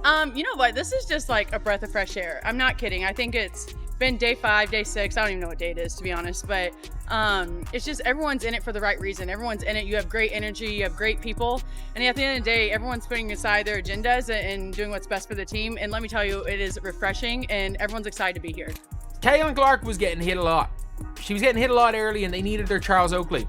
You know what? This is just like a breath of fresh air. I'm not kidding. I think it's been day 5, day 6. I don't even know what day it is, to be honest. But it's just everyone's in it for the right reason. Everyone's in it. You have great energy. You have great people. And at the end of the day, everyone's putting aside their agendas and doing what's best for the team. And let me tell you, it is refreshing, and everyone's excited to be here. Caitlin Clark was getting hit a lot. She was getting hit a lot early, and they needed their Charles Oakley.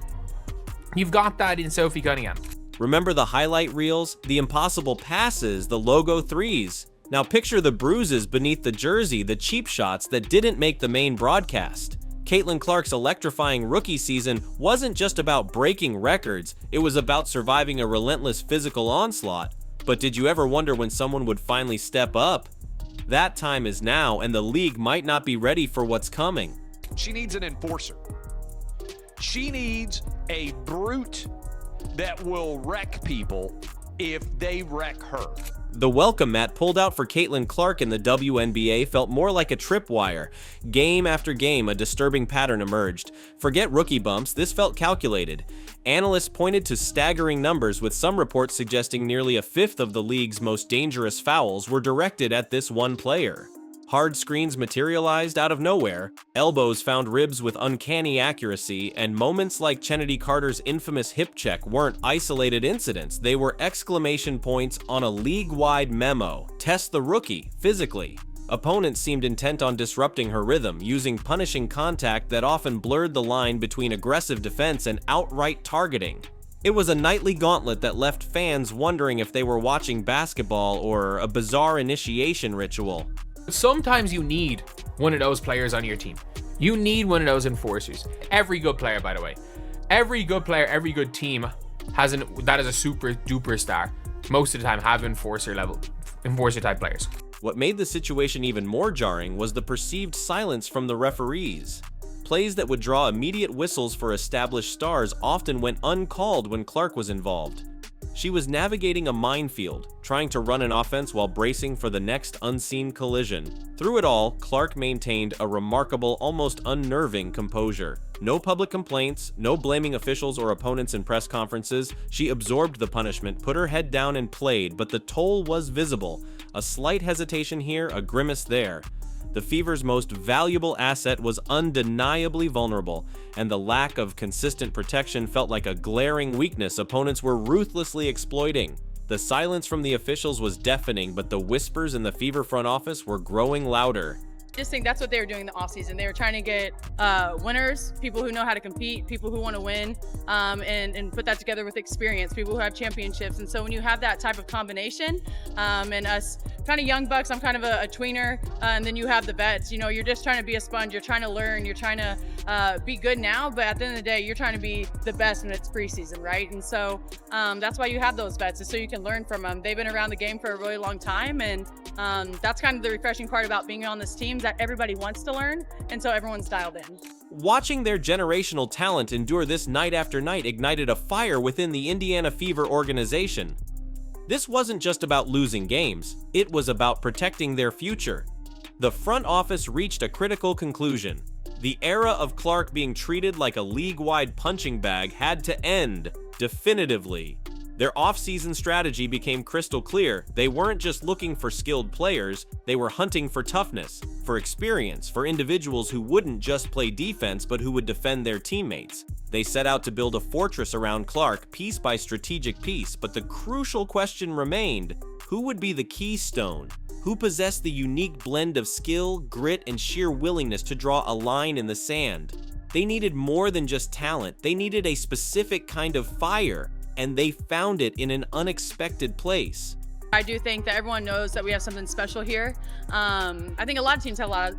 You've got that in Sophie Cunningham. Remember the highlight reels, the impossible passes, the logo threes? Now picture the bruises beneath the jersey, the cheap shots that didn't make the main broadcast. Caitlin Clark's electrifying rookie season wasn't just about breaking records, it was about surviving a relentless physical onslaught. But did you ever wonder when someone would finally step up? That time is now, and the league might not be ready for what's coming. She needs an enforcer. She needs a brute that will wreck people if they wreck her. The welcome mat pulled out for Caitlin Clark in the WNBA felt more like a tripwire. Game after game, a disturbing pattern emerged. Forget rookie bumps, this felt calculated. Analysts pointed to staggering numbers, with some reports suggesting nearly a fifth of the league's most dangerous fouls were directed at this one player. Hard screens materialized out of nowhere, elbows found ribs with uncanny accuracy, and moments like Kennedy Carter's infamous hip check weren't isolated incidents, they were exclamation points on a league-wide memo. Test the rookie, physically. Opponents seemed intent on disrupting her rhythm, using punishing contact that often blurred the line between aggressive defense and outright targeting. It was a nightly gauntlet that left fans wondering if they were watching basketball or a bizarre initiation ritual. Sometimes you need one of those players on your team. You need one of those enforcers. Every good player, by the way. Every good player, every good team that is a super duper star. Most of the time have enforcer type players. What made the situation even more jarring was the perceived silence from the referees. Plays that would draw immediate whistles for established stars often went uncalled when Clark was involved. She was navigating a minefield, trying to run an offense while bracing for the next unseen collision. Through it all, Clark maintained a remarkable, almost unnerving composure. No public complaints, no blaming officials or opponents in press conferences. She absorbed the punishment, put her head down and played, but the toll was visible. A slight hesitation here, a grimace there. The Fever's most valuable asset was undeniably vulnerable, and the lack of consistent protection felt like a glaring weakness opponents were ruthlessly exploiting. The silence from the officials was deafening, but the whispers in the Fever front office were growing louder. I just think that's what they were doing in the offseason. They were trying to get winners, people who know how to compete, people who want to win, and put that together with experience, people who have championships. And so when you have that type of combination, and us kind of young bucks, I'm kind of a tweener, and then you have the vets, you know, you're just trying to be a sponge, you're trying to learn, you're trying to be good now, but at the end of the day, you're trying to be the best when it's preseason, right? And so that's why you have those vets, is so you can learn from them. They've been around the game for a really long time, and that's kind of the refreshing part about being on this team, that everybody wants to learn, and so everyone's dialed in. Watching their generational talent endure this night after night ignited a fire within the Indiana Fever organization. This wasn't just about losing games, it was about protecting their future. The front office reached a critical conclusion. The era of Clark being treated like a league-wide punching bag had to end, definitively. Their off-season strategy became crystal clear. They weren't just looking for skilled players, they were hunting for toughness, for experience, for individuals who wouldn't just play defense but who would defend their teammates. They set out to build a fortress around Clark, piece by strategic piece, but the crucial question remained: who would be the keystone? Who possessed the unique blend of skill, grit, and sheer willingness to draw a line in the sand? They needed more than just talent, they needed a specific kind of fire. And they found it in an unexpected place. I do think that everyone knows that we have something special here. I think a lot of teams have a lot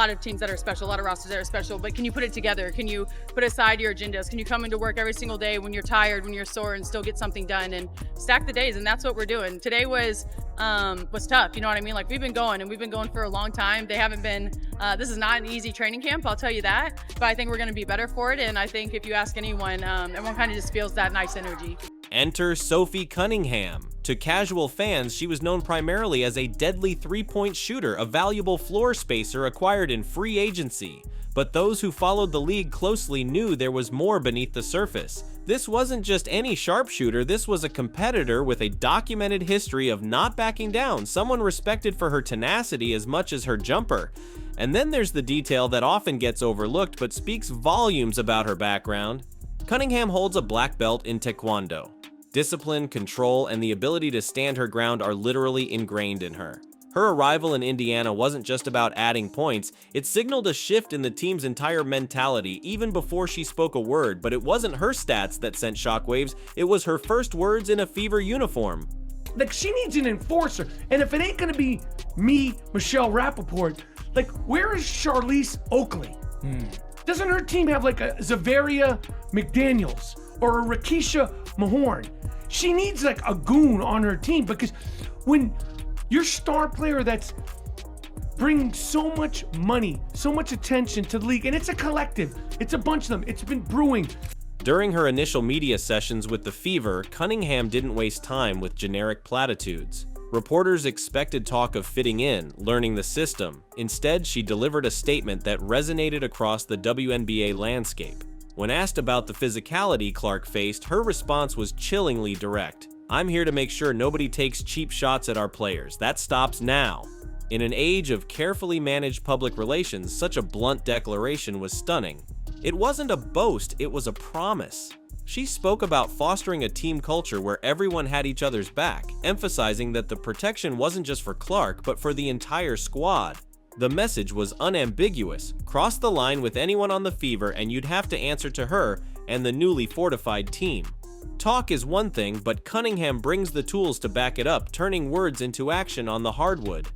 of teams that are special, a lot of rosters that are special, but can you put it together? Can you put aside your agendas? Can you come into work every single day when you're tired, when you're sore, and still get something done and stack the days? And that's what we're doing. Today was tough, you know what I mean? Like, we've been going for a long time. They haven't been, this is not an easy training camp, I'll tell you that, but I think we're gonna be better for it. And I think if you ask anyone, everyone kind of just feels that nice energy. Enter Sophie Cunningham. To casual fans, she was known primarily as a deadly three-point shooter, a valuable floor spacer acquired in free agency. But those who followed the league closely knew there was more beneath the surface. This wasn't just any sharpshooter, this was a competitor with a documented history of not backing down, someone respected for her tenacity as much as her jumper. And then there's the detail that often gets overlooked but speaks volumes about her background. Cunningham holds a black belt in Taekwondo. Discipline, control, and the ability to stand her ground are literally ingrained in her. Her arrival in Indiana wasn't just about adding points, it signaled a shift in the team's entire mentality even before she spoke a word, but it wasn't her stats that sent shockwaves, it was her first words in a Fever uniform. Like, she needs an enforcer, and if it ain't gonna be me, Michelle Rappaport, like, where is Charlize Oakley? Doesn't her team have like a Zavaria McDaniels or a Rakisha Mahorn? She needs like a goon on her team, because when your star player that's bringing so much money, so much attention to the league, and it's a collective, it's a bunch of them, it's been brewing. During her initial media sessions with the Fever, Cunningham didn't waste time with generic platitudes. Reporters expected talk of fitting in, learning the system. Instead, she delivered a statement that resonated across the WNBA landscape. When asked about the physicality Clark faced, her response was chillingly direct. "I'm here to make sure nobody takes cheap shots at our players. That stops now." In an age of carefully managed public relations, such a blunt declaration was stunning. It wasn't a boast, it was a promise. She spoke about fostering a team culture where everyone had each other's back, emphasizing that the protection wasn't just for Clark, but for the entire squad. The message was unambiguous. Cross the line with anyone on the Fever and you'd have to answer to her and the newly fortified team. Talk is one thing, but Cunningham brings the tools to back it up, turning words into action on the hardwood.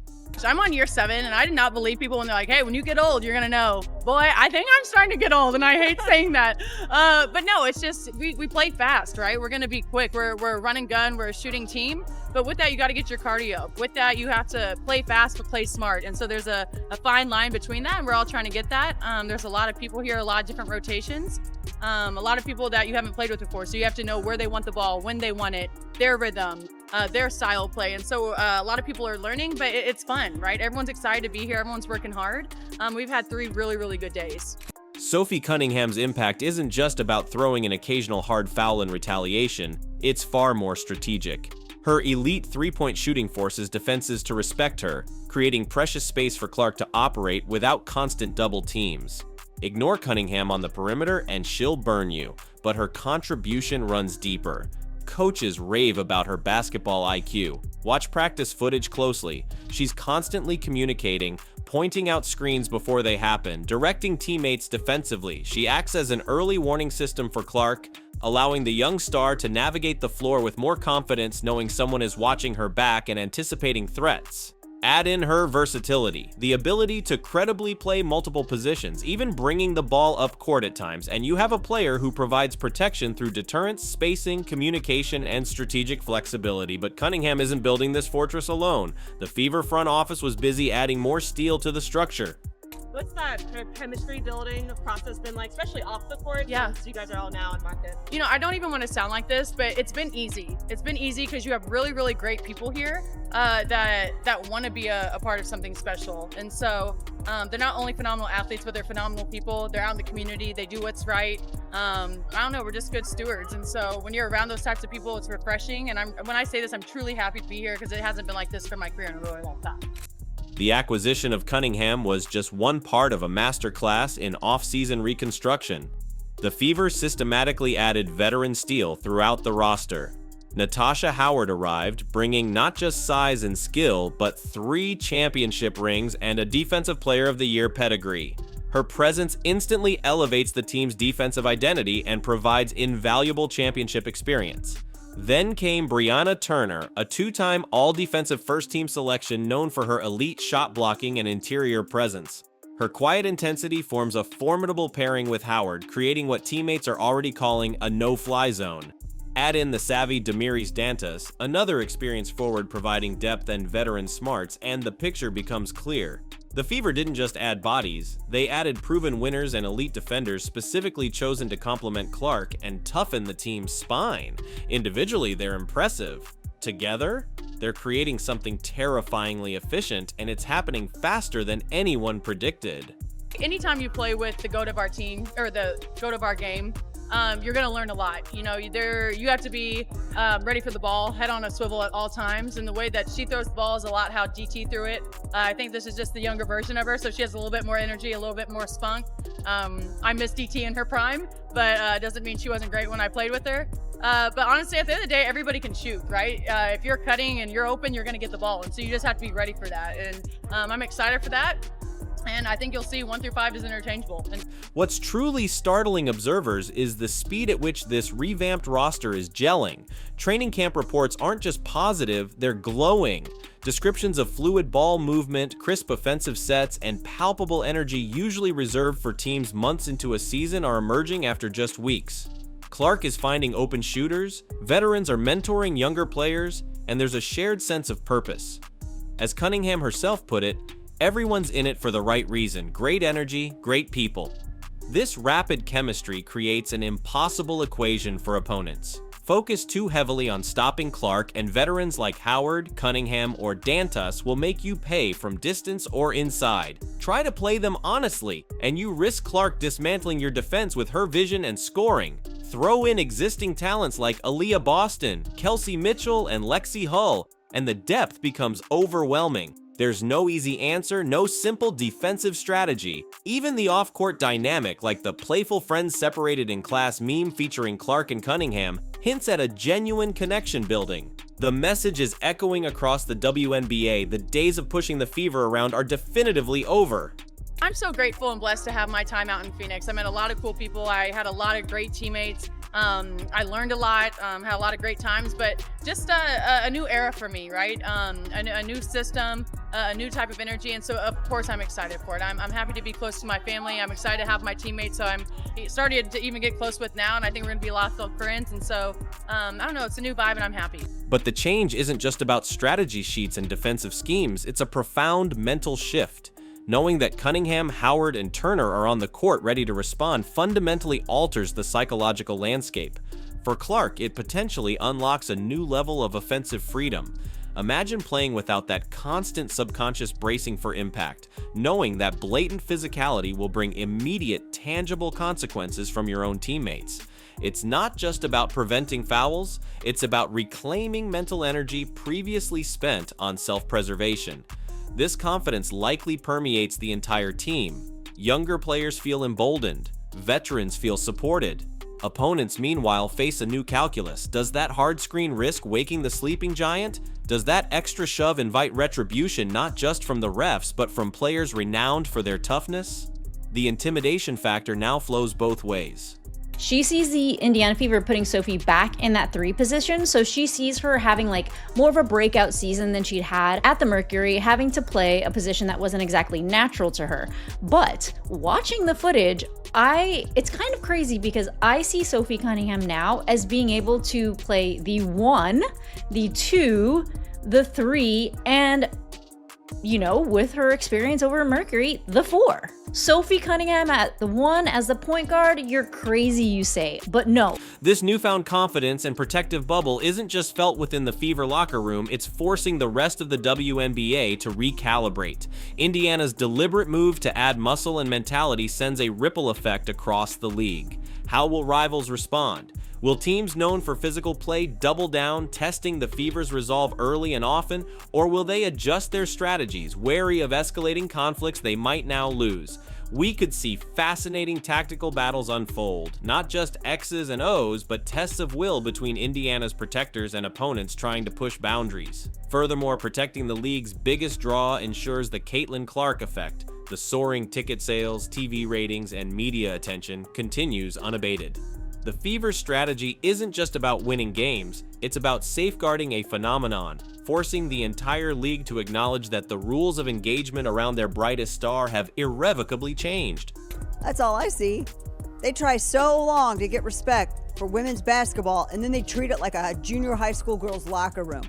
I'm on year 7, and I did not believe people when they're like, hey, when you get old, you're gonna know. Boy, I think I'm starting to get old, and I hate saying that. But no, it's just, we play fast, right? We're gonna be quick. We're a run and gun, we're a shooting team. But with that, you gotta get your cardio up. With that, you have to play fast, but play smart. And so there's a fine line between that, and we're all trying to get that. There's a lot of people here, a lot of different rotations. A lot of people that you haven't played with before, so you have to know where they want the ball, when they want it, their rhythm, their style of play. And so a lot of people are learning, but it's fun, right? Everyone's excited to be here, everyone's working hard. We've had 3 really, really good days. Sophie Cunningham's impact isn't just about throwing an occasional hard foul in retaliation, it's far more strategic. Her elite three-point shooting forces defenses to respect her, creating precious space for Clark to operate without constant double teams. Ignore Cunningham on the perimeter and she'll burn you, but her contribution runs deeper. Coaches rave about her basketball IQ. Watch practice footage closely. She's constantly communicating, pointing out screens before they happen, directing teammates defensively. She acts as an early warning system for Clark, allowing the young star to navigate the floor with more confidence, knowing someone is watching her back and anticipating threats. Add in her versatility, the ability to credibly play multiple positions, even bringing the ball up court at times, and you have a player who provides protection through deterrence, spacing, communication, and strategic flexibility. But Cunningham isn't building this fortress alone. The Fever front office was busy adding more steel to the structure. What's that kind of chemistry building process been like, especially off the court? Yeah. Since you guys are all now in market. You know, I don't even want to sound like this, but it's been easy. It's been easy because you have really, really great people here that want to be a part of something special. And so they're not only phenomenal athletes, but they're phenomenal people. They're out in the community. They do what's right. I don't know, we're just good stewards. And so when you're around those types of people, it's refreshing. And when I say this, I'm truly happy to be here because it hasn't been like this for my career in a really long time. The acquisition of Cunningham was just one part of a masterclass in off-season reconstruction. The Fever systematically added veteran steel throughout the roster. Natasha Howard arrived, bringing not just size and skill, but 3 championship rings and a Defensive Player of the Year pedigree. Her presence instantly elevates the team's defensive identity and provides invaluable championship experience. Then came Brianna Turner, a 2-time All-Defensive First-Team selection known for her elite shot blocking and interior presence. Her quiet intensity forms a formidable pairing with Howard, creating what teammates are already calling a no-fly zone. Add in the savvy Damiris Dantas, another experienced forward providing depth and veteran smarts, and the picture becomes clear. The Fever didn't just add bodies, they added proven winners and elite defenders specifically chosen to complement Clark and toughen the team's spine. Individually, they're impressive. Together, they're creating something terrifyingly efficient, and it's happening faster than anyone predicted. anytime you play with the GOAT of our team or the GOAT of our game, you're going to learn a lot. You know, you have to be ready for the ball, head on a swivel at all times. And the way that she throws the ball is a lot how DT threw it. I think this is just the younger version of her, so she has a little bit more energy, a little bit more spunk. I miss DT in her prime, but doesn't mean she wasn't great when I played with her. But honestly, at the end of the day, everybody can shoot, right? If you're cutting and you're open, you're going to get the ball. And so you just have to be ready for that. And I'm excited for that. And I think you'll see 1 through 5 is interchangeable. And What's truly startling observers is the speed at which this revamped roster is gelling. Training camp reports aren't just positive, they're glowing. Descriptions of fluid ball movement, crisp offensive sets, and palpable energy usually reserved for teams months into a season are emerging after just weeks. Clark is finding open shooters, veterans are mentoring younger players, and there's a shared sense of purpose. As Cunningham herself put it, everyone's in it for the right reason. Great energy, great people. This rapid chemistry creates an impossible equation for opponents. Focus too heavily on stopping Clark, and veterans like Howard, Cunningham, or Dantas will make you pay from distance or inside. Try to play them honestly, and you risk Clark dismantling your defense with her vision and scoring. Throw in existing talents like Aaliyah Boston, Kelsey Mitchell, and Lexi Hull, and the depth becomes overwhelming. There's no easy answer, no simple defensive strategy. Even the off-court dynamic, like the playful friends separated in class meme featuring Clark and Cunningham, hints at a genuine connection building. The message is echoing across the WNBA. The days of pushing the Fever around are definitively over. I'm so grateful and blessed to have my time out in Phoenix. I met a lot of cool people. I had a lot of great teammates. I learned a lot, had a lot of great times, but just a new era for me, right? A new system, a new type of energy, and so of course I'm excited for it. I'm happy to be close to my family. I'm excited to have my teammates, so I'm starting to even get close with now, and I think we're gonna be a lot of friends, and so I don't know, it's a new vibe and I'm happy. But the change isn't just about strategy sheets and defensive schemes, it's a profound mental shift. Knowing that Cunningham, Howard, and Turner are on the court ready to respond fundamentally alters the psychological landscape. For Clark, it potentially unlocks a new level of offensive freedom. Imagine playing without that constant subconscious bracing for impact, knowing that blatant physicality will bring immediate, tangible consequences from your own teammates. It's not just about preventing fouls, it's about reclaiming mental energy previously spent on self-preservation. This confidence likely permeates the entire team. Younger players feel emboldened, veterans feel supported. Opponents, meanwhile, face a new calculus. Does that hard screen risk waking the sleeping giant? Does that extra shove invite retribution not just from the refs, but from players renowned for their toughness? The intimidation factor now flows both ways. She sees the Indiana Fever putting Sophie back in that 3 position, so she sees her having like more of a breakout season than she'd had at the Mercury, having to play a position that wasn't exactly natural to her. But watching the footage, it's kind of crazy because I see Sophie Cunningham now as being able to play the 1, the 2, the 3, and you know, with her experience over Mercury, the 4. Sophie Cunningham at the 1 as the point guard, you're crazy you say, but no. This newfound confidence and protective bubble isn't just felt within the Fever locker room, it's forcing the rest of the WNBA to recalibrate. Indiana's deliberate move to add muscle and mentality sends a ripple effect across the league. How will rivals respond? Will teams known for physical play double down, testing the Fever's resolve early and often, or will they adjust their strategies, wary of escalating conflicts they might now lose? We could see fascinating tactical battles unfold, not just X's and O's, but tests of will between Indiana's protectors and opponents trying to push boundaries. Furthermore, protecting the league's biggest draw ensures the Caitlin Clark effect. The soaring ticket sales, TV ratings, and media attention continues unabated. The Fever's strategy isn't just about winning games, it's about safeguarding a phenomenon, forcing the entire league to acknowledge that the rules of engagement around their brightest star have irrevocably changed. That's all I see. They try so long to get respect for women's basketball, and then they treat it like a junior high school girl's locker room.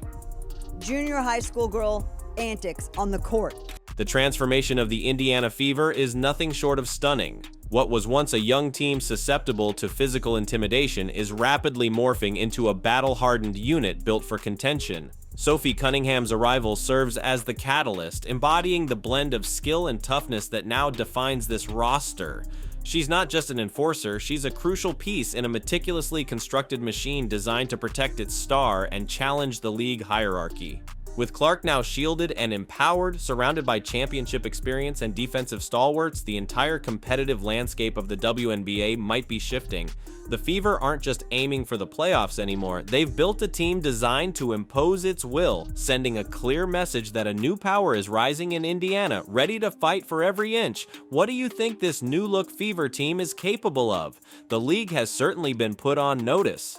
Junior high school girl antics on the court. The transformation of the Indiana Fever is nothing short of stunning. What was once a young team susceptible to physical intimidation is rapidly morphing into a battle-hardened unit built for contention. Sophie Cunningham's arrival serves as the catalyst, embodying the blend of skill and toughness that now defines this roster. She's not just an enforcer, she's a crucial piece in a meticulously constructed machine designed to protect its star and challenge the league hierarchy. With Clark now shielded and empowered, surrounded by championship experience and defensive stalwarts, the entire competitive landscape of the WNBA might be shifting. The Fever aren't just aiming for the playoffs anymore, they've built a team designed to impose its will, sending a clear message that a new power is rising in Indiana, ready to fight for every inch. What do you think this new-look Fever team is capable of? The league has certainly been put on notice.